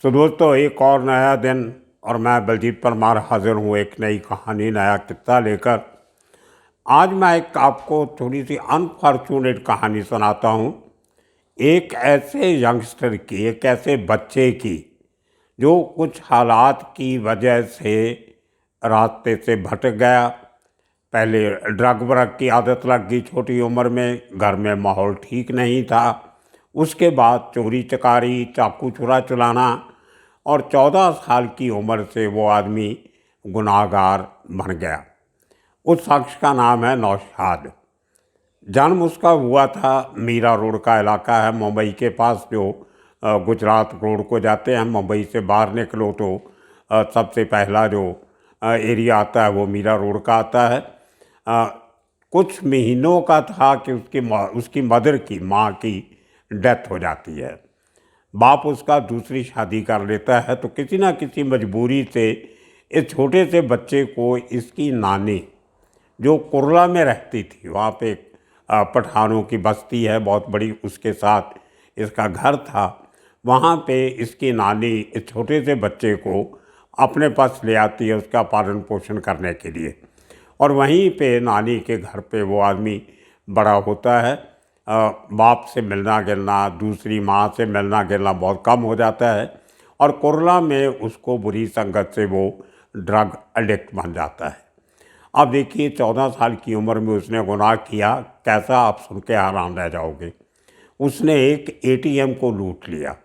तो दोस्तों, एक और नया दिन और मैं बलजीत परमार हाजिर हूँ एक नई कहानी, नया किस्सा लेकर। आज मैं एक आपको थोड़ी सी अनफॉर्चुनेट कहानी सुनाता हूँ। एक ऐसे यंगस्टर की, एक ऐसे बच्चे की जो कुछ हालात की वजह से रास्ते से भटक गया। पहले ड्रग व्रग की आदत लग गई छोटी उम्र में, घर में माहौल ठीक नहीं था। उसके बाद चोरी चकारी, चाकू चुरा चलाना, और 14 साल की उम्र से वो आदमी गुनाहगार बन गया। उस शख्स का नाम है नौशाद। जन्म उसका हुआ था, मीरा रोड का इलाका है मुंबई के पास, जो गुजरात रोड को जाते हैं। मुंबई से बाहर निकलो तो सबसे पहला जो एरिया आता है वो मीरा रोड का आता है। अ, कुछ महीनों का था कि उसकी मदर की, माँ की डेथ हो जाती है। बाप उसका दूसरी शादी कर लेता है, तो किसी ना किसी मजबूरी से इस छोटे से बच्चे को इसकी नानी, जो कुर्ला में रहती थी, वहाँ पे एक पठानों की बस्ती है बहुत बड़ी, उसके साथ इसका घर था। वहाँ पे इसकी नानी इस छोटे से बच्चे को अपने पास ले आती है उसका पालन पोषण करने के लिए। और वहीं पे नानी के घर पे वो आदमी बड़ा होता है। बाप से मिलना गिलना, दूसरी माँ से मिलना गिलना बहुत कम हो जाता है, और कुर्ला में उसको बुरी संगत से वो ड्रग एडिक्ट बन जाता है। अब देखिए, 14 साल की उम्र में उसने गुनाह किया, कैसा आप सुन के हैरान रह जाओगे। उसने एक एटीएम को लूट लिया।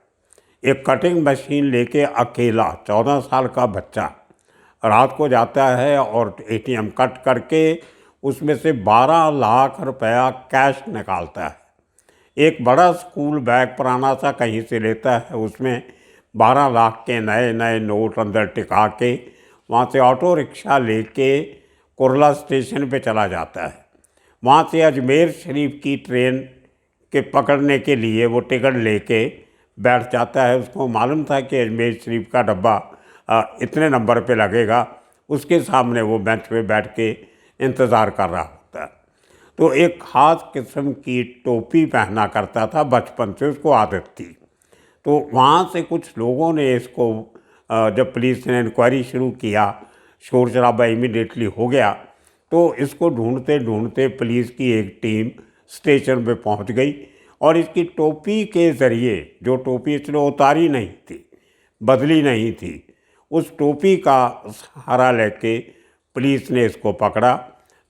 एक कटिंग मशीन लेके अकेला 14 साल का बच्चा रात को जाता है और एटीएम कट करके उसमें से 12 लाख रुपया कैश निकालता है। एक बड़ा स्कूल बैग पुराना सा कहीं से लेता है, उसमें 12 लाख के नए नए नोट अंदर टिका के वहाँ से ऑटो रिक्शा लेके कुर्ला स्टेशन पे चला जाता है। वहाँ से अजमेर शरीफ की ट्रेन के पकड़ने के लिए वो टिकट लेके बैठ जाता है। उसको मालूम था कि अजमेर शरीफ का डब्बा इतने नंबर पे लगेगा। उसके सामने वो बेंच पे बैठ के इंतज़ार कर रहा होता है। तो एक ख़ास किस्म की टोपी पहना करता था, बचपन से उसको आदत थी। तो वहाँ से कुछ लोगों ने इसको, जब पुलिस ने इंक्वायरी शुरू किया, शोर शराबा इमीडिएटली हो गया, तो इसको ढूंढते ढूंढते पुलिस की एक टीम स्टेशन पे पहुंच गई। और इसकी टोपी के ज़रिए, जो टोपी इसने उतारी नहीं थी, बदली नहीं थी, उस टोपी का सहारा लेके पुलिस ने इसको पकड़ा,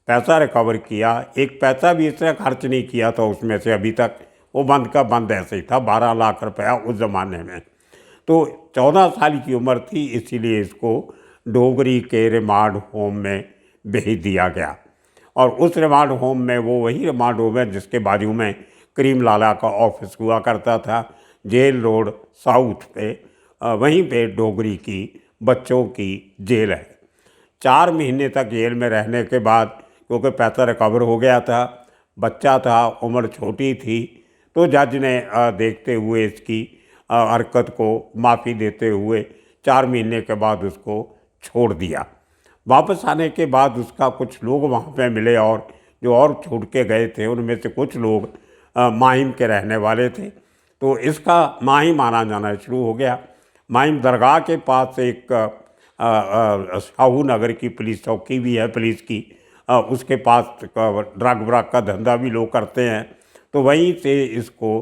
पैसा रिकवर किया। एक पैसा भी इसने खर्च नहीं किया था उसमें से अभी तक, वो बंद का बंद ऐसे ही था। 12 लाख रुपया उस ज़माने में। तो 14 साल की उम्र थी, इसीलिए इसको डोगरी के रिमांड होम में भेज दिया गया। और उस रिमांड होम में, वो वही रिमांड होम है जिसके बाजू में करीम लाला का ऑफिस हुआ करता था, जेल रोड साउथ पे। वहीं पे डोगरी की बच्चों की जेल है। 4 महीने तक जेल में रहने के बाद, क्योंकि पैसा रिकवर हो गया था, बच्चा था, उम्र छोटी थी, तो जज ने देखते हुए इसकी हरकत को माफ़ी देते हुए 4 महीने के बाद उसको छोड़ दिया। वापस आने के बाद उसका कुछ लोग वहाँ पे मिले, और जो और छूट के गए थे उनमें से कुछ लोग माहिम के रहने वाले थे। तो इसका माहिम आना जाना शुरू हो गया। माहिम दरगाह के पास एक शाहू नगर की पुलिस चौकी भी है पुलिस की, उसके पास ड्रग व्रग का धंधा भी लोग करते हैं। तो वहीं से इसको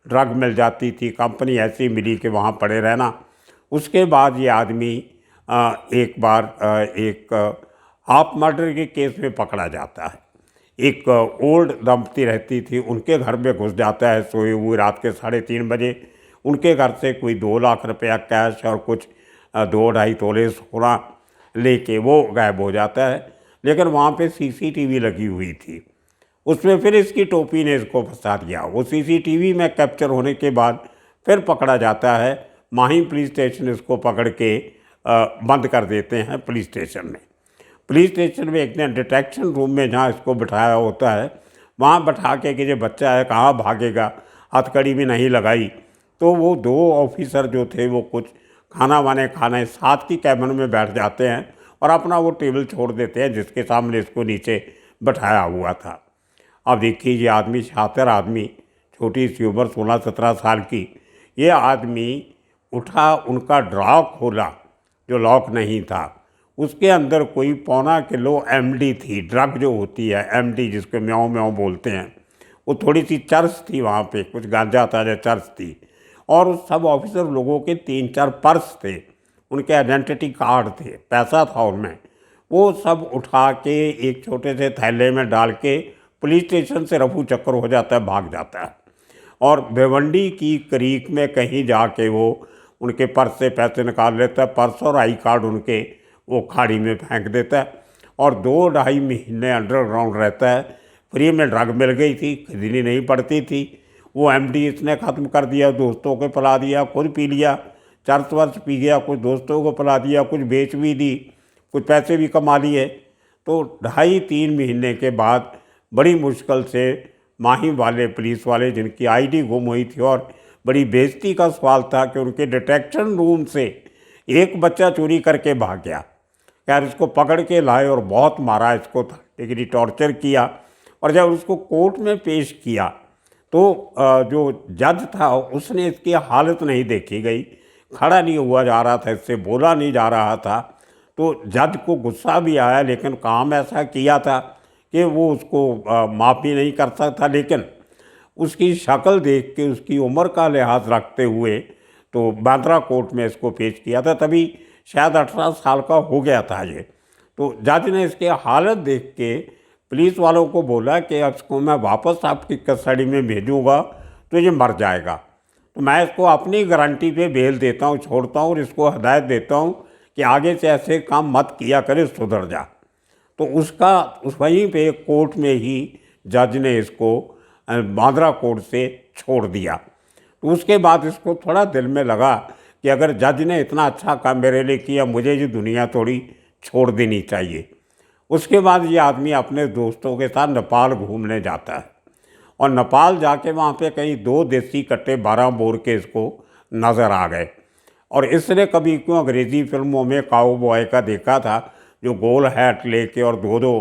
ड्रग मिल जाती थी, कंपनी ऐसी मिली कि वहाँ पड़े रहना। उसके बाद ये आदमी एक बार एक हाफ मर्डर के केस में पकड़ा जाता है। एक ओल्ड दंपति रहती थी, उनके घर में घुस जाता है सोए हुए रात के 3:30 बजे। उनके घर से कोई 2 लाख रुपया कैश और कुछ 2-2.5 तोले सोना लेके वो गायब हो जाता है। लेकिन वहाँ पे सीसीटीवी लगी हुई थी, उसमें फिर इसकी टोपी ने इसको फंसा दिया। वो सीसीटीवी में कैप्चर होने के बाद फिर पकड़ा जाता है। माहिम पुलिस स्टेशन इसको पकड़ के बंद कर देते हैं पुलिस स्टेशन में। पुलिस स्टेशन में एक दिन डिटेक्शन रूम में जहाँ इसको बिठाया होता है, वहाँ बैठा के कि ये बच्चा है कहाँ भागेगा, हथकड़ी भी नहीं लगाई। तो वो 2 ऑफिसर जो थे वो कुछ खाना वाने खाने साथ की कैबिन में बैठ जाते हैं और अपना वो टेबल छोड़ देते हैं जिसके सामने इसको नीचे बैठाया हुआ था। अब देखिए, ये आदमी शातिर आदमी, छोटी सी उम्र 16-17 साल की, ये आदमी उठा, उनका ड्रॉ खोला जो लॉक नहीं था, उसके अंदर कोई 1.25 किलो एमडी थी, ड्रग जो होती है एमडी जिसको म्याऊं म्याऊं बोलते हैं। वो थोड़ी सी चर्च थी वहाँ पे, कुछ गांजा ताजा चर्च थी। और उस सब ऑफिसर लोगों के 3-4 पर्स थे, उनके आइडेंटिटी कार्ड थे, पैसा था उनमें। वो सब उठा के एक छोटे से थैले में डाल के पुलिस स्टेशन से रफू चक्कर हो जाता है, भाग जाता है। और भिवंडी की क्रीक में कहीं जाके वो उनके पर्स से पैसे निकाल लेता है, पर्स और आई कार्ड उनके वो खाड़ी में फेंक देता है। और 2-2.5 महीने अंडरग्राउंड रहता है। फ्री में ड्रग मिल गई थी, खरीदनी नहीं पड़ती थी। वो एमडी इसने ख़त्म कर दिया, दोस्तों को पिला दिया, खुद पी लिया, चर्च वर्च पी गया, कुछ दोस्तों को पिला दिया, कुछ बेच भी दी, कुछ पैसे भी कमा लिए। तो 2.5-3 महीने के बाद बड़ी मुश्किल से माहिम वाले पुलिस वाले, जिनकी आईडी गुम हुई थी और बड़ी बेइज्जती का सवाल था कि उनके डिटेक्शन रूम से एक बच्चा चोरी करके भाग गया, यार इसको पकड़ के लाए और बहुत मारा, इसको डिग्री टॉर्चर किया। और जब उसको कोर्ट में पेश किया तो जो जज था उसने इसकी हालत नहीं देखी गई, खड़ा नहीं हुआ जा रहा था, इससे बोला नहीं जा रहा था। तो जज को गुस्सा भी आया, लेकिन काम ऐसा किया था कि वो उसको माफ़ भी नहीं कर सकता। लेकिन उसकी शक्ल देख के, उसकी उम्र का लिहाज रखते हुए तो बांद्रा कोर्ट में इसको पेश किया था। तभी शायद 18 साल का हो गया था ये। तो जज ने इसके हालत देख के पुलिस वालों को बोला कि अब इसको मैं वापस आपकी कस्टडी में भेजूँगा तो ये मर जाएगा, तो मैं इसको अपनी गारंटी पे बेल देता हूँ, छोड़ता हूँ और इसको हदायत देता हूँ कि आगे से ऐसे काम मत किया करे, सुधर जा। तो उसका वहीं पे कोर्ट में ही जज ने इसको बांद्रा कोर्ट से छोड़ दिया। तो उसके बाद इसको थोड़ा दिल में लगा कि अगर जज ने इतना अच्छा काम मेरे लिए किया, मुझे ये दुनिया थोड़ी छोड़ देनी चाहिए। उसके बाद ये आदमी अपने दोस्तों के साथ नेपाल घूमने जाता है और नेपाल जाके वहाँ पे कहीं 2 देसी कट्टे 12 बोर के इसको नज़र आ गए। और इसने कभी क्यों अंग्रेज़ी फिल्मों में काउबॉय का देखा था, जो गोल हैट लेके और 2-2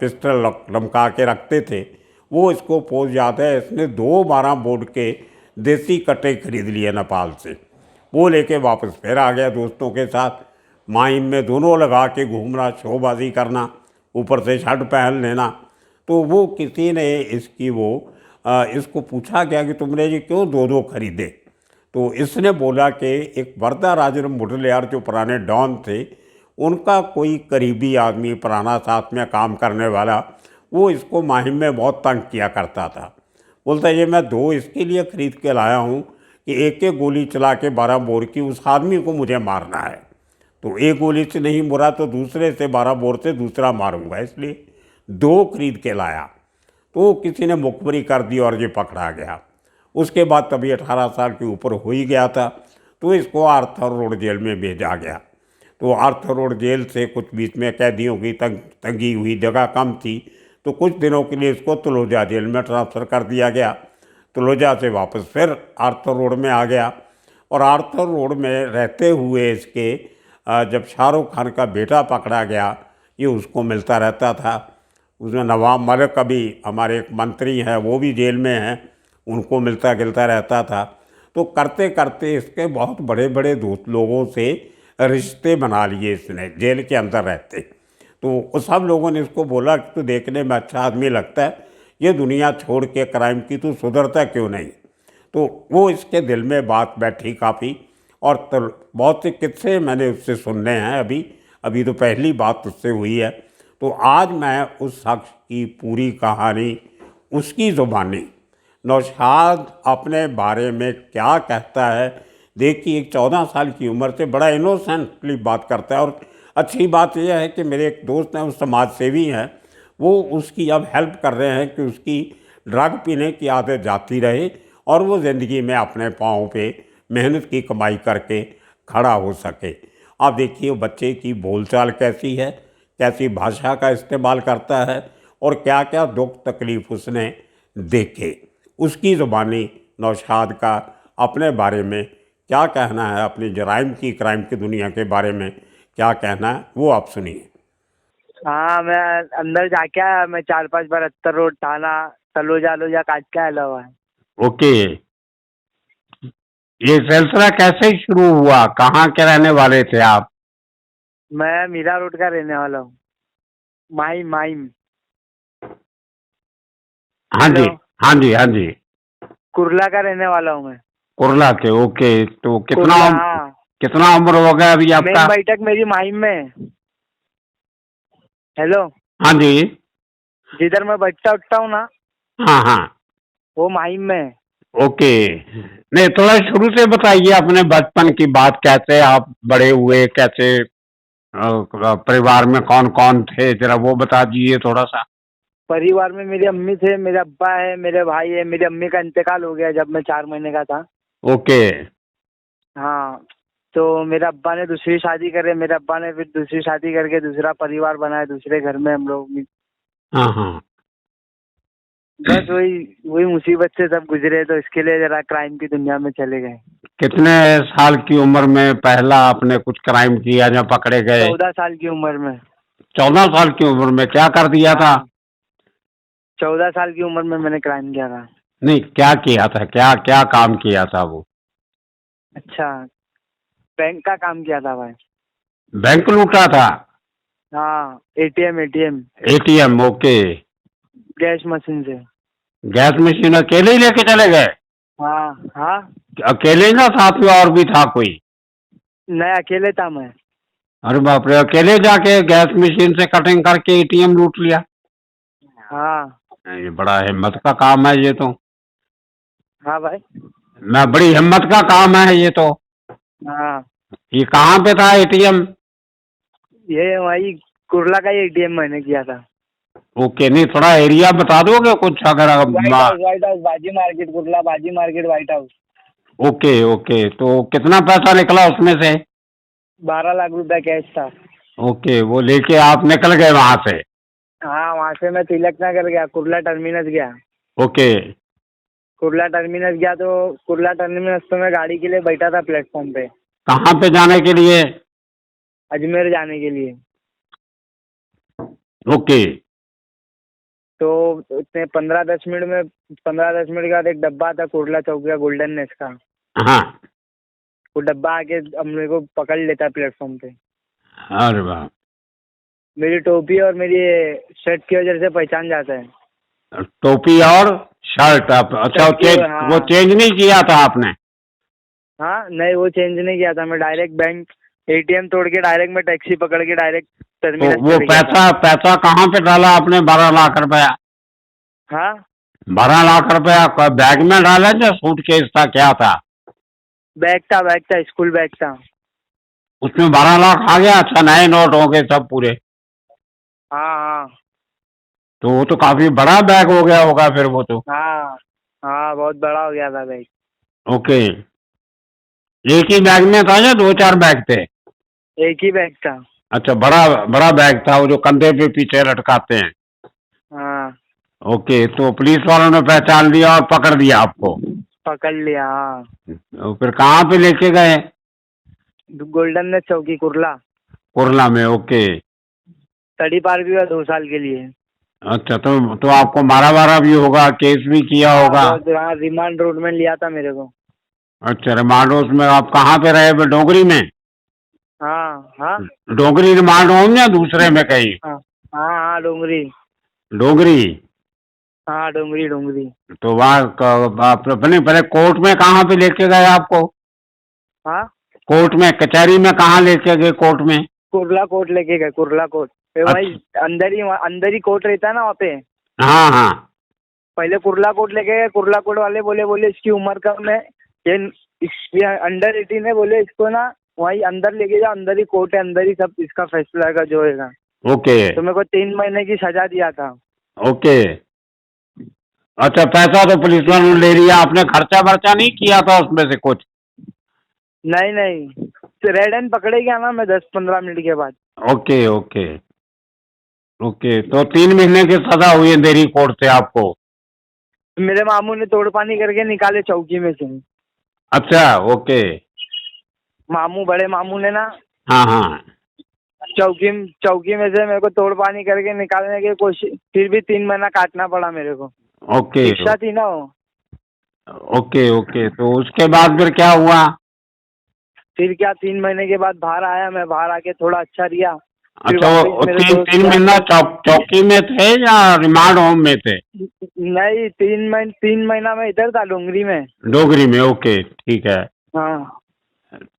पिस्टल लमका के रखते थे, वो इसको पोज याद है। इसने 2 12 बोर्ड के देसी कट्टे खरीद लिए नेपाल से, वो लेके वापस फिर आ गया दोस्तों के साथ। माइन में दोनों लगा के घूमना, शोबाजी करना, ऊपर से शर्ट पहन लेना। तो वो किसी ने इसको पूछा गया कि तुमने ये क्यों 2-2 खरीदे। तो इसने बोला कि एक वरदाराजन मुडलियार जो पुराने डॉन थे, उनका कोई करीबी आदमी पुराना साथ में काम करने वाला, वो इसको माहिम में बहुत तंग किया करता था। बोलता ये मैं 2 इसके लिए ख़रीद के लाया हूँ कि एक एक गोली चला के 12 बोर की उस आदमी को मुझे मारना है, तो एक गोली से नहीं मुरा तो दूसरे से 12 बोर से दूसरा मारूंगा, इसलिए 2 खरीद के लाया। तो किसी ने मुखबरी कर दी और ये पकड़ा गया। उसके बाद तभी 18 साल के ऊपर हो ही गया था, तो इसको आर्थर रोड जेल में भेजा गया। तो आर्थर रोड जेल से कुछ बीच में कैदियों की तंगी हुई, जगह कम थी, तो कुछ दिनों के लिए इसको तलोजा जेल में ट्रांसफ़र कर दिया गया। तलोजा से वापस फिर आर्थर रोड में आ गया। और आर्थर रोड में रहते हुए इसके जब शाहरुख खान का बेटा पकड़ा गया, ये उसको मिलता रहता था। उसमें नवाब मलिक, अभी हमारे एक मंत्री हैं वो भी जेल में हैं, उनको मिलता गिलता रहता था। तो करते करते इसके बहुत बड़े बड़े दोस्त लोगों से रिश्ते बना लिए इसने जेल के अंदर रहते। तो सब लोगों ने इसको बोला कि तू देखने में अच्छा आदमी लगता है, ये दुनिया छोड़ के क्राइम की तू सुधरता क्यों नहीं। तो वो इसके दिल में बात बैठी काफ़ी। और बहुत से किस्से मैंने उससे सुनने हैं, अभी तो पहली बात उससे हुई है। तो आज मैं उस शख्स की पूरी कहानी उसकी ज़ुबानी, नौशाद अपने बारे में क्या कहता है। देखिए, एक 14 साल की उम्र से बड़ा इनोसेंटली बात करता है। और अच्छी बात यह है कि मेरे एक दोस्त हैं, वो समाज सेवी हैं, वो उसकी अब हेल्प कर रहे हैं कि उसकी ड्रग पीने की आदत जाती रहे और वो ज़िंदगी में अपने पाँव पे मेहनत की कमाई करके खड़ा हो सके। आप देखिए बच्चे की बोलचाल कैसी है, कैसी भाषा का इस्तेमाल करता है और क्या क्या दुख तकलीफ़ उसने देखे। उसकी ज़ुबानी नौशाद का अपने बारे में क्या कहना है, अपनी क्राइम की दुनिया के बारे में क्या कहना है, वो आप सुनिए। हाँ, मैं अंदर जाके आया, मैं 4-5 72 रोड थाना तलोजा लोजा काट के आया हुआ है। ओके। ये सिलसिला कैसे शुरू हुआ, कहाँ के रहने वाले थे आप? मैं मीरा रोड का रहने वाला हूँ। माहिम माहिम। हाँ जी, हेलो। हाँ जी, हाँ जी। कुर्ला का रहने वाला हूँ मैं। कुर्ला के, ओके। तो कुर्ला, हाँ। कितना उम्र हो गया अभी आपका? मेन बैठक मेरी माहिम में है। हेलो। हाँ जी। जिधर मैं बैठता उठता हूँ ना, हाँ हाँ। वो माहिम में है। ओके। नहीं, थोड़ा शुरू से बताइए अपने बचपन की बात, कैसे आप बड़े हुए, कैसे परिवार में कौन कौन थे, जरा वो बता दीजिए थोड़ा सा। परिवार में मेरी अम्मी थे, मेरे अब्बा है, मेरे भाई है। मेरी अम्मी का इंतकाल हो गया जब मैं 4 महीने का था। ओके। हाँ। तो मेरे अब्बा ने दूसरी शादी करे, मेरे अब्बा ने फिर दूसरी शादी करके दूसरा परिवार बनाया, दूसरे घर में हम लोग भी। हाँ हाँ। बस वही वही मुसीबत से सब गुजरे, तो इसके लिए जरा क्राइम की दुनिया में चले गए। कितने साल की उम्र में पहला आपने कुछ क्राइम किया या पकड़े गए? 14 साल की उम्र में। 14 साल की उम्र में क्या कर दिया था? हाँ, 14 साल की उम्र में मैंने क्राइम किया था। नहीं, क्या किया था, क्या क्या काम किया था वो? अच्छा, बैंक का काम किया था भाई। बैंक लूटा था? हाँ, ATM ATM. ATM, okay. Gas machine से। गैस मशीन अकेले ही लेके चले गए? हाँ हाँ। अकेले ही ना, साथ में और भी था कोई? नहीं, अकेले था मैं। अरे बाप रे, अकेले जाके गैस मशीन से कटिंग करके एटीएम लूट लिया? हाँ ये बड़ा हिम्मत का काम है ये तो। हाँ भाई। मैं, बड़ी हिम्मत का काम है ये तो। हाँ, ये कहाँ पे था एटीएम? ये वही कुर्ला का ही एटीएम मैंने किया था। ओके। नहीं, थोड़ा एरिया बता दोगे कुछ अगर व्हाइट हाउस बाजी मार्केट, कुर्ला बाजी market, white house. Okay okay. तो कितना पैसा निकला उसमें से? 12 लाख रुपया कैश था। ओके, वो लेके आप निकल गए वहां से? हाँ, वहाँ से मैं तिलक नगर गया, कुर्ला टर्मिनस गया। ओके। कुर्ला टर्मिनस गया तो कुर्ला टर्मिनस तो मैं गाड़ी के लिए बैठा था प्लेटफॉर्म पे, कहाँ पे जाने के लिए? अजमेर जाने के लिए। ओके। तो उसने 15-10 मिनट के बाद एक डब्बा था कुर्ला चौक का, गोल्डन नेस का। हाँ। वो डब्बा आके हम मेरे को पकड़ लेता प्लेटफॉर्म पे। अरे वाह। मेरी टोपी और मेरी शर्ट की वजह से पहचान जाता है। टोपी और शर्ट आप, अच्छा, शर्ट की, हाँ। वो चेंज नहीं किया था आपने? हाँ, नहीं, वो चेंज नहीं किया था। मैं डायरेक्ट बैंक एटीएम तोड़ के डायरेक्ट मैं टैक्सी पकड़ के डायरेक्ट तो टर्मिनस वो चले गया था। पैसा कहाँ पे डाला आपने, 12 लाख रुपया? हाँ, 12 लाख रुपया बैग में डाला या सूटकेस था, क्या था? बैग था, स्कूल बैग था। उसमें 12 लाख आ गया? अच्छा, नए नोट हो गए सब पूरे? हाँ हाँ तो वो तो काफी बड़ा बैग हो गया होगा फिर वो तो। हाँ हाँ, बहुत बड़ा हो गया था बैग। ओके। एक ही बैग में था या दो चार बैग थे? एक ही बैग था। अच्छा, बड़ा बड़ा बैग था, वो जो कंधे पे पीछे लटकाते हैं। हाँ, ओके, तो पुलिस वालों ने पहचान लिया और पकड़ दिया आपको? पकड़ लिया, हाँ। तो फिर कहाँ पे लेके गए? गोल्डन नेस चौकी, कुर्ला। कुर्ला में, ओके। तड़ी पार भी हुआ 2 साल के लिए। अच्छा, तो आपको मारा वारा भी होगा, केस भी किया हाँ, होगा? बहुत, हाँ, रिमांड रोड में लिया था मेरे को। अच्छा, रिमांड हाउस में आप कहाँ पे रहे फिर, डोंगरी में? हाँ हाँ डोंगरी रिमांड होम या दूसरे में कहीं? हाँ हाँ हाँ, डोंगरी। डोंगरी। हाँ, डोंगरी डोंगरी। तो वहाँ आप अपने पहले कोर्ट में कहाँ पे लेके गए आपको? हाँ, कोर्ट में, कचहरी में कहाँ लेके गए, कोर्ट में? कुर्ला कोर्ट लेके गए, कुर्ला कोर्ट। वही अच्छा। अंदर ही कोर्ट रहता है ना वहाँ पे। हाँ हाँ। पहले कुर्ला कोर्ट लेके गए, कुर्ला कोर्ट वाले बोले इसकी उम्र कम है, ये अंडर 18 है, बोले इसको ना वही अंदर लेके जाओ, अंदर ही कोर्ट है, अंदर ही सब इसका फैसला का जो होगा। ओके तो मेरे को 3 महीने की सजा दिया था। ओके। अच्छा, पैसा तो पुलिस वालों ने ले लिया, आपने खर्चा वर्चा नहीं किया था उसमें से कुछ? नहीं नहीं, तो रेड एंड पकड़े गया ना मैं 10-15 मिनट के बाद। Okay okay okay. तो 3 महीने की सजा हुई है अंधेरी कोर्ट से आपको? मेरे मामू ने तोड़ पानी करके निकाले चौकी में से। अच्छा, ओके। मामू, बड़े मामू ने ना हाँ हाँ। चौकी में से मेरे को तोड़ पानी करके निकालने की कोशिश, फिर भी 3 महीना काटना पड़ा मेरे को। ओके शिक्षा थी ना वो। ओके ओके, तो उसके बाद फिर क्या हुआ? फिर क्या 3 महीने के बाद बाहर आया मैं, बाहर आके थोड़ा अच्छा रिया। फिर अच्छा, वापस वो मेरे तीन दोस्त तीन यार महीना दोस्त, चौकी में थे या रिमांड होम में थे? नहीं 3 महीना मैं इधर था डोंगरी में। डोगरी में, ओके ठीक है। हाँ।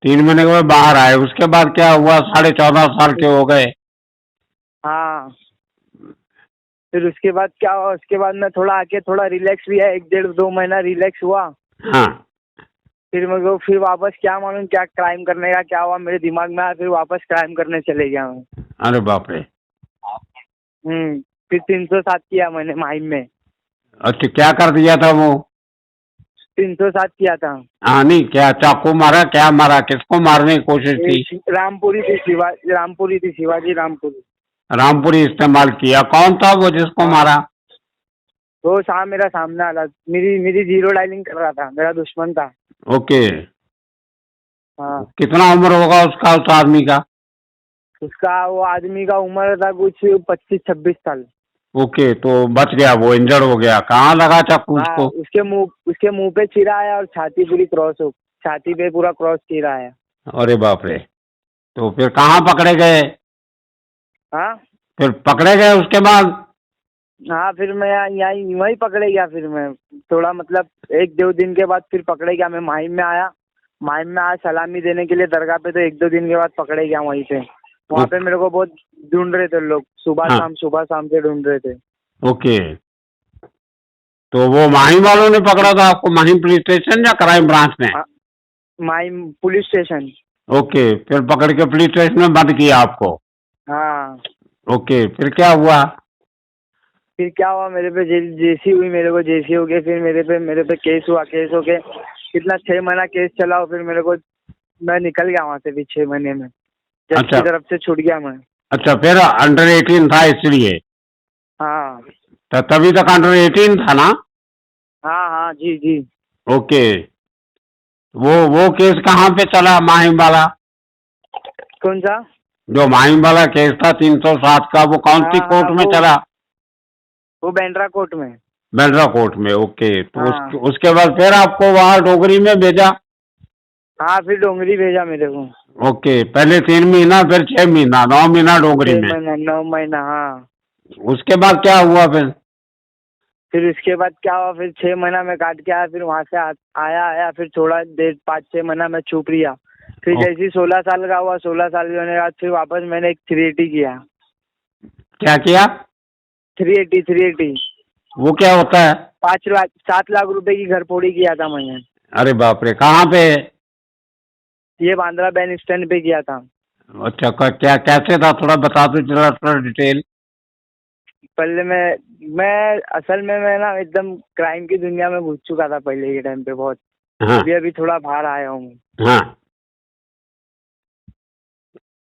3 महीने के बाद बाहर आए, उसके बाद क्या हुआ? 14.5 साल के हो गए। हाँ, फिर उसके बाद क्या हुआ, उसके बाद मैं थोड़ा आके थोड़ा रिलैक्स भी है, 1 1.5 2 महीना रिलैक्स हुआ। हाँ। फिर मेरे को फिर वापस क्या मालूम क्या क्राइम करने का क्या हुआ मेरे दिमाग में आया, फिर वापस क्राइम करने चले गया मैं। अरे बाप रे। फिर 307 किया मैंने माहिम में। अच्छा, क्या कर दिया था वो? 307 किया था। हाँ, नहीं क्या चाकू मारा, क्या मारा, किसको मारने की कोशिश थी? रामपुरी थी, रामपुरी थी, शिवाजी रामपुरी। रामपुरी इस्तेमाल किया? कौन था वो जिसको हाँ, मारा? वो मेरा सामने वाला मेरी मेरी जीरो डायलिंग कर रहा था, मेरा दुश्मन था। ओके। हाँ। कितना उम्र होगा उसका, उस आदमी का? उसका वो आदमी का उम्र था कुछ 25 26 साल। ओके, तो बच गया वो, इंजर्ड हो गया। कहाँ लगा चाकू हाँ, उसको? उसके मुंह पे चिरा है और छाती पूरी क्रॉस हो, छाती पे पूरा क्रॉस चिरा है। अरे बाप रे। तो फिर कहाँ पकड़े गए? हाँ। फिर पकड़े गए उसके बाद? हाँ, फिर मैं यहीं वहीं पकड़े गया, फिर मैं थोड़ा मतलब 1 2 दिन के बाद फिर पकड़े गया मैं, माहिम में आया। माहिम में आया सलामी देने के लिए दरगाह पे, तो 1 2 दिन के बाद पकड़े गया वहीं पे। वहाँ पे मेरे को बहुत ढूंढ रहे थे लोग, हाँ। सुबह शाम से ढूंढ रहे थे। ओके, तो वो माही वालों ने पकड़ा था आपको? माही पुलिस स्टेशन या क्राइम ब्रांच ने? हाँ, माहिम पुलिस स्टेशन। ओके, फिर पकड़ के पुलिस स्टेशन में बंद किया आपको? हाँ। ओके, फिर क्या हुआ? फिर क्या हुआ, मेरे पे जेसी हुई, मेरे को जेसी हो गई, फिर मेरे पे केस हुआ, केस हो के कितना 6 महीना केस चला, और फिर मेरे को मैं निकल गया वहाँ से भी 6 महीने में, जज अच्छा। की तरफ से छूट गया मैं। अच्छा, फिर अंडर 18 था इसलिए? हाँ। तो तभी तक अंडर 18 था ना? हाँ हाँ, जी जी। ओके, वो केस कहाँ पे चला, माहिम वाला? कौन सा? जो माहिम वाला केस था 307 का, वो कौन सी हाँ हाँ, कोर्ट में चला? वो बैंड्रा कोर्ट में। बेल्ट्रा कोर्ट में। ओके, तो हाँ। उसके बाद फिर आपको वहाँ डोगरी में भेजा? हाँ, फिर डोंगरी भेजा मेरे को। ओके, पहले 3 महीना, फिर 6 महीना, 9 महीना डोगरी छह में। महीना 9 महीना, हाँ। उसके बाद क्या हुआ फिर? फिर उसके बाद क्या हुआ, फिर 6 महीना में काट के आया, फिर वहाँ से आया फिर थोड़ा देर 5 6 महीना में चुप रिया। फिर ओ, जैसे ही 16 साल का हुआ, 16 साल के होने के बाद फिर वापस मैंने एक 380 किया। क्या किया? 380। वो क्या होता है? 5 लाख 7 लाख रुपए की घर फोड़ी किया था मैंने। अरे बाप रे, कहाँ पे? ये बांद्रा बैंड स्टैंड पे किया था। अच्छा, क्या कैसे था, थोड़ा बता दो जरा, थोड़ा डिटेल। पहले मैं असल में मैं ना एकदम क्राइम की दुनिया में घुस चुका था पहले के टाइम पे बहुत। हाँ। अभी अभी थोड़ा बाहर आया हूँ। हाँ,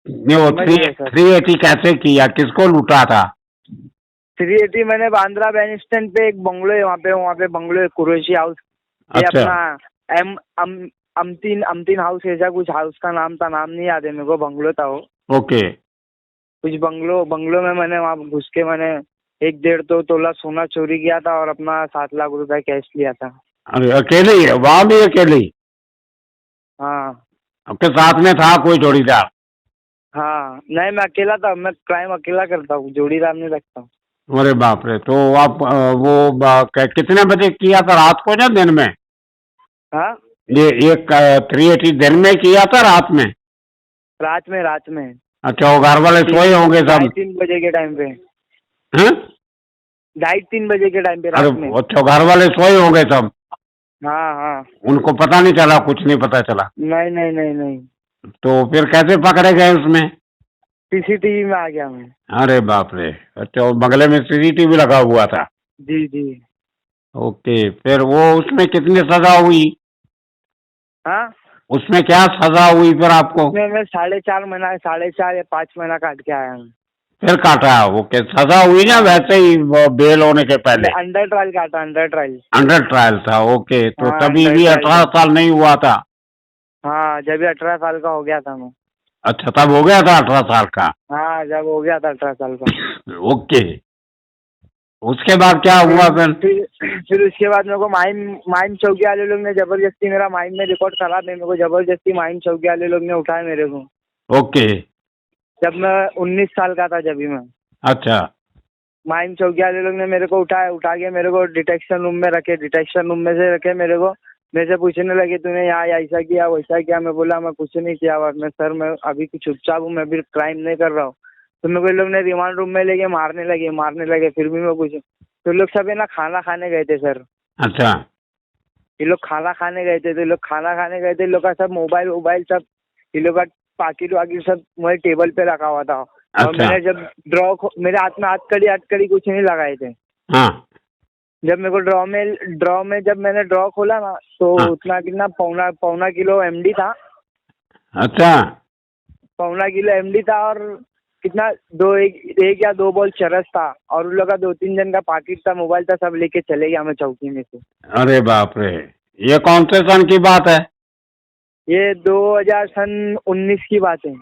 नहीं वो समझ रहे हो सर? 380 कैसे किया, किसको लूटा था? 380 मैंने बांद्रा बैंड स्टैंड पे एक बंगलो है, वहाँ पे बंगलो है, कुरैशी हाउस। ये अच्छा। अपना अमतीन हाउस, ऐसा कुछ हाउस का नाम था, नाम नहीं याद है मेरे को, बंगलो था वो। ओके। कुछ बंगलो में मैंने वहाँ घुस के मैंने 1 1.5 तोला सोना चोरी किया था, और अपना 7 लाख रुपए कैश लिया था। अरे अकेले ही है वहाँ भी, अकेले ही? हाँ। आपके साथ में था कोई जोड़ीदार? हाँ, नहीं मैं अकेला था, मैं क्राइम अकेला करता हूँ, जोड़ीदार नहीं रखता हूँ। अरे बाप रे, तो आप कितने बजे किया था, रात को या दिन में? हाँ, ये 380 दिन में किया था, रात में? रात में। अच्छा, वो घर वाले सोए होंगे सब? 2:30 3 बजे के टाइम पे। हैं? 2:30 3 बजे के टाइम पे अरे रात में। अच्छा, घर वाले सोए होंगे सब? हाँ हाँ। उनको पता नहीं चला, कुछ नहीं पता चला? नहीं नहीं नहीं नहीं। तो फिर कैसे पकड़े गए उसमें? सीसीटीवी में आ गया मैं। अरे बाप रे। अच्छा, वो बगले में सीसीटीवी लगा हुआ था? जी जी। ओके, फिर वो उसमें कितनी सजा हुई? हाँ, उसमें क्या सजा हुई फिर आपको? उसमें मैं 4.5 महीना, 4.5 या 5 महीना काट के आया हूँ। फिर काटा? ओके, सजा हुई ना हाँ, वैसे ही वो बेल होने के पहले? अंडर ट्रायल काटा, अंडर ट्रायल। अंडर ट्रायल था? ओके, तो हाँ, तभी अंडर भी ट्रायल 18 था। साल नहीं हुआ था? हाँ, जब भी 18 साल का हो गया था मैं। अच्छा, तब हो गया था 18 साल का? हाँ, जब हो गया था 18 साल का। ओके, उसके बाद क्या हुआ फिर? फिर उसके बाद मेरे को माइम चौकी वाले लोग ने जबरदस्ती, मेरा माइम में रिकॉर्ड खराब है, मेरे को जबरदस्ती माइम चौकी वाले लोग ने उठाया मेरे को, ओके। जब मैं 19 साल का था। जब भी मैं अच्छा। माइम चौकी वाले लोग ने मेरे को उठा के मेरे को डिटेक्शन रूम में रखे। डिटेक्शन रूम में से रखे मेरे को, मेरे से पूछने लगे तूने यहाँ ऐसा किया वैसा किया। मैं बोला मैं कुछ नहीं किया, मैं सर मैं अभी कुछ चुपचाप हूँ, मैं भी क्राइम नहीं कर रहा हूँ। तो मेरे को लोग ने रिमांड रूम में लेके मारने लगे। फिर भी मैं कुछ, तो लोग सब है ना खाना खाने गए थे सर। अच्छा। ये लोग खाना खाने गए थे, तो लोग खाना खाने गए थे, लोग का सब मोबाइल सब, ये लोग का पाकिट वाकिट सब मेरे टेबल पे रखा हुआ था। और अच्छा। मैंने जब मेरे हाथ में हथकड़ी कुछ नहीं लगाए थे। हाँ। जब मेरे को ड्रॉ में जब मैंने ड्रॉ खोला ना, तो हाँ। उतना कितना पौना किलो एमडी था। अच्छा। पौना किलो एमडी था, और कितना एक या दो बॉल चरस था, और उन लोग का 2-3 जन का पाकिट था, मोबाइल था, सब लेके चले गया मैं चौकी में से। अरे बाप रे, ये कौन से सन की बात है? ये 2019 की बात है।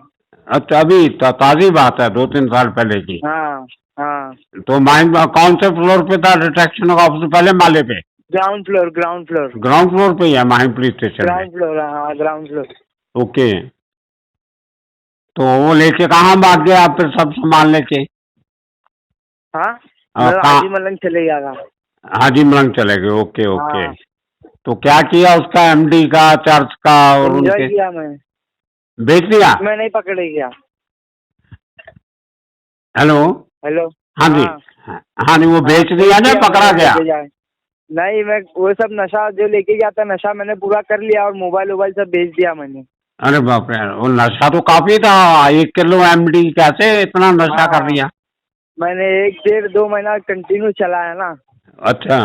अच्छा, अभी ताज़ी बात है, 2-3 साल पहले की। हाँ हाँ। तो माइन कौन से फ्लोर पे था डिटेक्शन का ऑफिस? पहले माले पे? Ground floor. ग्राउंड फ्लोर पे ही है माइन पुलिस स्टेशन में? ग्राउंड फ्लोर, हाँ ग्राउंड फ्लोर। ओके। तो वो लेके कहाँ भाग गए आप फिर सब सामान लेके? हाँ, हाँ, मैं हाजी मलंग चले गया था। हाजी मलंग चले गए, ओके ओके। हाँ, तो क्या किया उसका, एमडी का, चर्च का और एंजॉय उनके? किया मैं। बेच दिया? मैं नहीं पकड़े गया। हेलो। हेलो। हाँ जी। हाँ हाँ नहीं, वो बेच दिया ना, पकड़ा गया? नहीं, मैं वो सब नशा जो लेके गया था, नशा मैंने पूरा कर लिया, और मोबाइल सब बेच दिया मैंने। अरे बाप रे, वो नशा तो काफी था। 1 किलो एमडी, कैसे इतना नशा कर हाँ, लिया? मैंने 1-1.5-2 महीना कंटिन्यू चलाया ना। अच्छा।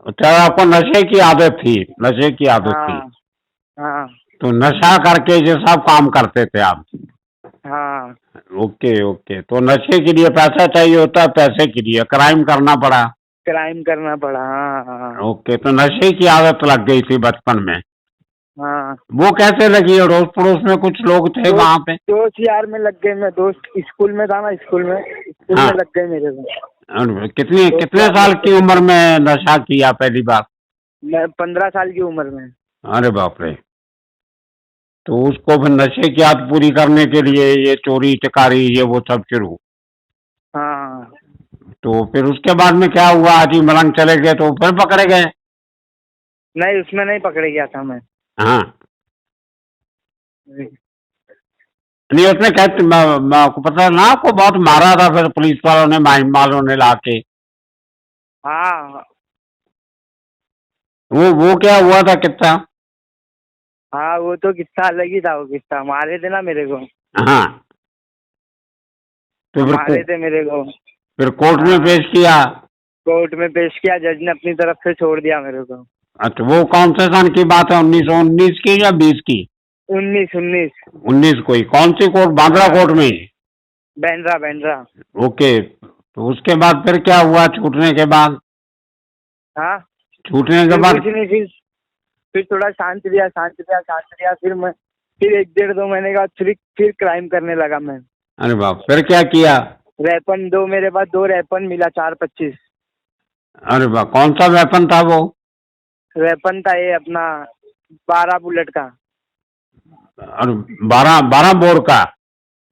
अच्छा, आपको नशे की आदत थी? नशे की आदत थी? हाँ हाँ तो नशा करके ये सब काम करते थे आप? हाँ। Okay okay. तो नशे के लिए पैसा चाहिए होता है, पैसे के लिए क्राइम करना पड़ा? क्राइम करना पड़ा, हाँ हाँ ओके। तो नशे की आदत लग गई थी बचपन में? हाँ। वो कैसे लगी? अड़ोस पड़ोस में कुछ लोग थे वहाँ पे? दोस्त यार में लग गए। मैं दोस्त स्कूल में था ना, स्कूल हाँ। में लग गए मेरे को। और कितने दोस्त कितने यार साल में- की उम्र में नशा किया पहली बार? मैं 15 साल की उम्र में। अरे बाप रे। तो उसको फिर नशे की आदत पूरी करने के लिए ये चोरी चकारी ये वो सब शुरू? हाँ। तो फिर उसके बाद में क्या हुआ? हाजी मलंग चले गए तो फिर पकड़े गए? नहीं, उसमें नहीं पकड़े गया था मैं। हाँ। नहीं, उसने कहते आपको पता ना, आपको बहुत मारा था फिर पुलिस वालों ने, माइन वालों ने लाके? हाँ वो क्या हुआ था, कितना? हाँ, वो तो किस्सा अलग ही था। वो किस्सा मारे थे ना मेरे को। हाँ। तो मारे थे मेरे को। फिर कोर्ट में हाँ, पेश किया? कोर्ट में पेश किया, जज ने अपनी तरफ से छोड़ दिया मेरे को। अच्छा, वो कौन से सन की बात है, 1919 की या 20 की? 19। 19 को ही? कौन सी कोर्ट? बांद्रा कोर्ट में ही? बैंड्रा। ओके। तो उसके बाद फिर क्या हुआ छूटने के बाद? हाँ, छूटने के फिर बाद? कुछ नहीं। फिर थोड़ा शांत लिया। फिर 1-1.5-2 महीने के बाद फिर क्राइम करने लगा मैं। अरे बाप, फिर क्या किया? वेपन मेरे पास 2 वेपन मिला, 4-25। अरे बाप, कौन सा वेपन था वो? वेपन था ये अपना 12 बुलेट का। और 12 बोर का?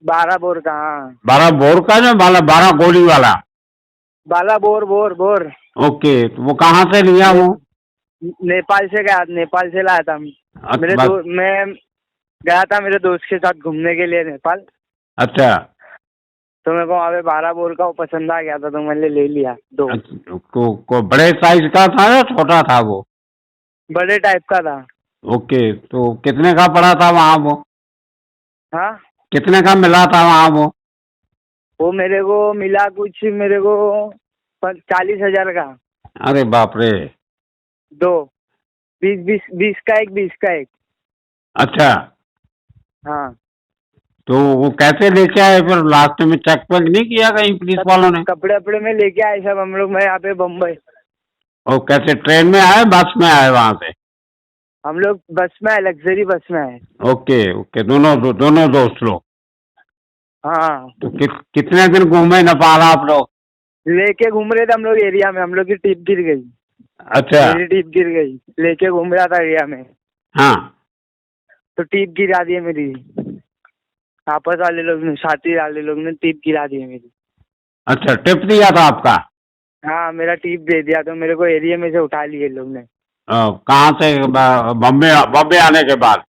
12 बोर का, हाँ। 12 बोर का ना, 12 गोली वाला? 12 बोर। ओके। तो वो कहाँ से लिया वो? नेपाल से लाया था। अच्छा। मैं गया था मेरे दोस्त के साथ घूमने के लिए नेपाल। अच्छा। तो मेरे को वहाँ पे 12 बोर का वो पसंद आ गया था, तो मैंने ले लिया 2। अच्छा, को बड़े साइज का था या छोटा था वो? बड़े टाइप का था। ओके। तो कितने का पड़ा था वहाँ वो? हाँ, कितने का मिला था वहाँ वो? वो मेरे को मिला कुछ, मेरे को 40,000 का। अरे बाप रे। 2 20 का एक, 20 का एक। अच्छा। हाँ, तो वो कैसे लेके आए फिर? लास्ट में चेक वेक नहीं किया कहीं पुलिस वालों ने? कपड़े वपड़े में लेके आए सब हम लोग। मैं यहाँ पे बम्बई। और कैसे, ट्रेन में आए, बस में आए वहाँ से? हम लोग बस में आए, लग्जरी बस में आए। Okay okay. दोनों दोस्त लोग? हाँ, तो कितने दिन घूमे नेपाल आप लोग? लेके घूम रहे थे हम लोग एरिया में, हम लोग की टिप गिर गई, अच्छा। मेरी टिप गिर गई, लेके घूम रहा था एरिया में, हाँ। तो टिप गिरा दी है मेरी। आपस वाले लोग ने, साथी वाले लोग ने टिप गिरा दी है मेरी। अच्छा, टिप दिया था आपका? हाँ, मेरा टिप दे दिया, तो मेरे को एरिया में से उठा लिए लोग ने। कहाँ से? बॉम्बे बॉम्बे आने के बाद?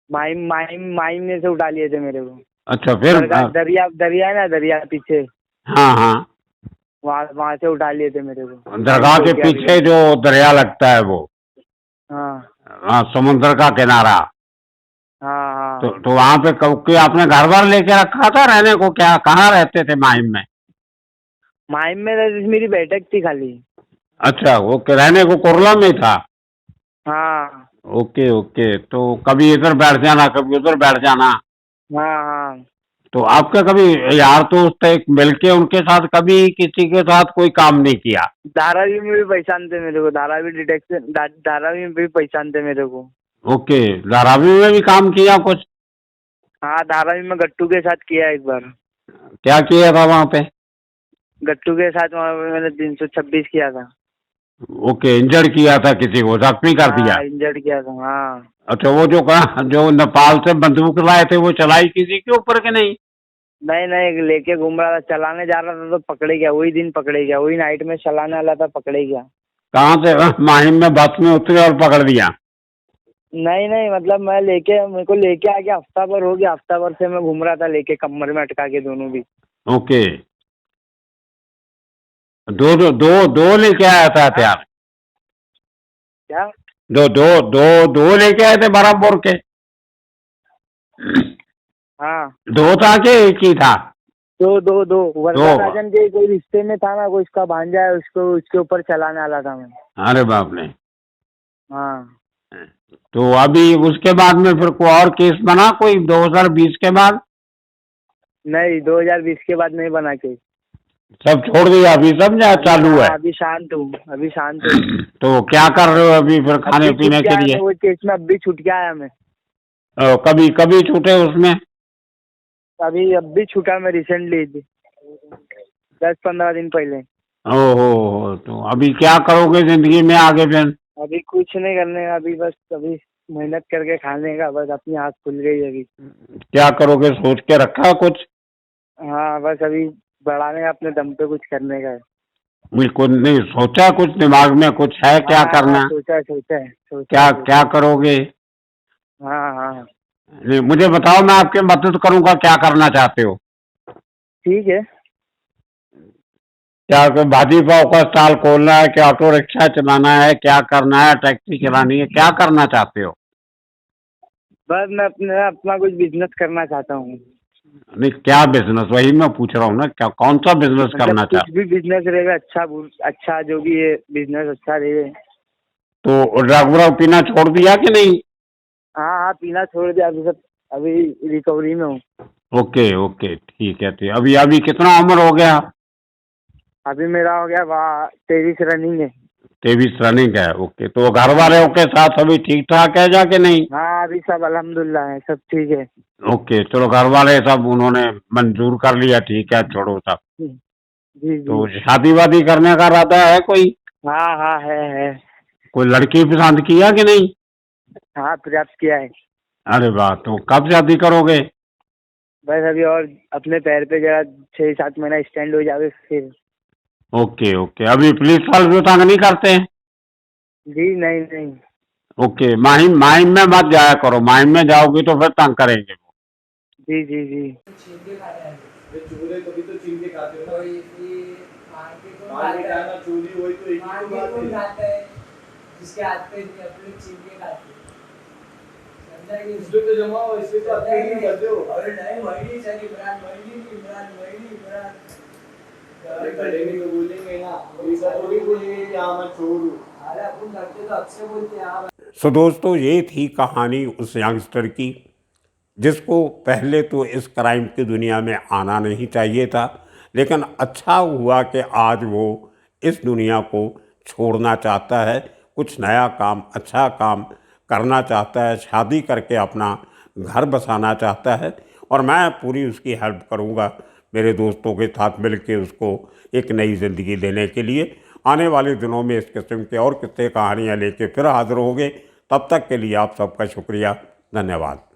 माइम माइम माइम में से उठा लिए थे मेरे को। अच्छा, फिर? दरिया दरिया है ना, दरिया पीछे, हाँ हाँ। वहाँ वहाँ से उठा लिए थे मेरे को। दरगाह के पीछे जो दरिया लगता है वो? हाँ हाँ, समुद्र का किनारा। हाँ हाँ। तो वहाँ पे कोई आपने घर बार लेके रखा था रहने को? क्या, कहाँ रहते थे माहिम में? माइम में मेरी बैठक थी खाली। अच्छा, वो रहने को कुर्ला में था? हाँ ओके ओके, तो कभी इधर बैठ जाना, कभी उधर बैठ जाना। हाँ हाँ। तो आपका कभी यार दोस्त एक मिलके उनके साथ कभी किसी के साथ कोई काम नहीं किया? धारावी में भी पहचानते मेरे को, धारावी डिटेक्शन, धारावी में भी पहचानते मेरे को। ओके, धारावी में भी काम किया कुछ? हाँ, धारावी में गट्टू के साथ किया एक बार। क्या किया था वहाँ पे? गट्टू के साथ वहाँ पे मैंने 326 किया था। ओके, इंजर्ड किया था किसी को, जख्मी कर दिया? हाँ, इंजर्ड किया था, हाँ। अच्छा, वो जो नेपाल से बंदूक लाए थे वो चलाई किसी के ऊपर के नहीं? नहीं नहीं, लेके घूम रहा था, चलाने जा रहा था तो पकड़े गया, वही दिन पकड़े गया, वही नाइट में चलाने वाला था, पकड़े गया। कहाँ से? माहिम में बस में उतरे और पकड़ दिया? नहीं नहीं, मतलब मेरे को लेके आ गया, हफ्ता भर हो गया, हफ्ता भर से मैं घूम रहा था लेके, कमर में अटका के दोनों भी। ओके, दो दो दो दो लेके आया था हथियार? क्या? दो दो दो दो लेके आए थे बराबर के? हाँ, दो था कि एक ही था? दो दो दो, वर्धा दो। राजन के कोई रिश्ते में था ना, कोई उसका भांजा है, उसको उसके ऊपर चलाने वाला था मैं। अरे बाप रे। हाँ। तो अभी उसके बाद में फिर कोई और केस बना कोई 2020 के बाद? नहीं, 2020 के बाद नहीं बना के। सब छोड़ दिया अभी, सब या चालू है? अभी शांत हूँ, अभी शांत हूँ। तो क्या कर रहे हो अभी फिर खाने अभी छूट पीने के के आया लिए? मैं, वो केस में अभी छूट के आया मैं। कभी कभी छूटे उसमें? अभी छूटा मैं रिसेंटली, 10-15 दिन पहले। ओहो, तो अभी क्या करोगे जिंदगी में आगे फिर? अभी कुछ नहीं करने का, अभी बस अभी मेहनत करके खाने का, बस अपनी आँख खुल गई अभी। क्या करोगे सोच के रखा कुछ? हाँ, बस अभी बढ़ाने का, अपने दम पे कुछ करने का है। बिल्कुल नहीं सोचा? कुछ दिमाग में कुछ है क्या हाँ करना? सोचा है, सोचा है, सोचा क्या है, सोचा क्या है। करोगे? हाँ हाँ। नहीं, मुझे बताओ, मैं आपकी मदद करूंगा। क्या करना चाहते हो? ठीक है। क्या कोई भाजी पाव का स्टॉल खोलना है, क्या ऑटो रिक्शा चलाना है, क्या करना है, टैक्सी चलानी है, क्या करना चाहते हो? बस मैं अपना कुछ बिजनेस करना चाहता हूँ। नहीं, क्या बिजनेस? वही मैं पूछ रहा हूँ ना, क्या कौन सा बिजनेस मतलब करना कुछ चाहते? भी बिजनेस रहेगा, अच्छा अच्छा, जो भी है बिजनेस अच्छा रहे। तो ड्रग व्रग पीना छोड़ दिया कि नहीं? हाँ हाँ, पीना छोड़ दिया, अभी सब, अभी रिकवरी में हूँ। ओके ओके, ठीक है। तो अभी अभी कितना उम्र हो गया? अभी मेरा हो गया 23 रनिंग है। 23 रनिंग है। ओके, तो घर वालों के साथ अभी ठीक ठाक है जाके नहीं? हाँ, अभी सब अल्हम्दुलिल्लाह है, सब ठीक है। ओके, चलो, घर वाले सब उन्होंने मंजूर कर लिया, ठीक है, छोड़ो सब। जी जी। तो शादी वादी करने का इरादा है कोई? हाँ हाँ, है। कोई लड़की पसंद किया कि नहीं? हाँ, प्रयास किया है। अरे वाह, तो कब शादी करोगे? बस अभी और अपने पैर पे जरा 6-7 महीना स्टैंड हो जावे फिर। ओके ओके, अभी पुलिस वाले जो तंग नहीं करते? जी नहीं नहीं। ओके, माहिम माहिम में मत जाया करो, माहिम में जाओगी तो फिर तंग करेंगे वो। जी जी जी। चूहे कभी तो छीन के खाते हो ना। चोरी वही तो एक ही तो बात है। जिसके हाथ पे अपने छीन के खाते हैं। समझा कि इसलिए तो जमा हो, इसलिए तो आप नहीं करते हो। अरे नहीं, वही नहीं सर, इमरान वही नहीं। अरे करेंगे तो बोलेंगे ना, ऐसा थोड़ी बोलेंगे कि हाँ मैं चोर हूँ। अरे अपन करते तो अच्छे बोलते हैं हाँ। सो दोस्तों, ये थी कहानी उस यंगस्टर की जिसको पहले तो इस क्राइम की दुनिया में आना नहीं चाहिए था, लेकिन अच्छा हुआ कि आज वो इस दुनिया को छोड़ना चाहता है, कुछ नया काम, अच्छा काम करना चाहता है, शादी करके अपना घर बसाना चाहता है, और मैं पूरी उसकी हेल्प करूँगा। मेरे दोस्तों के साथ मिल के उसको एक नई ज़िंदगी देने के लिए। आने वाले दिनों में इस किस्म के और किस्से कहानियाँ लेके फिर हाजिर होंगे। तब तक के लिए आप सबका शुक्रिया, धन्यवाद।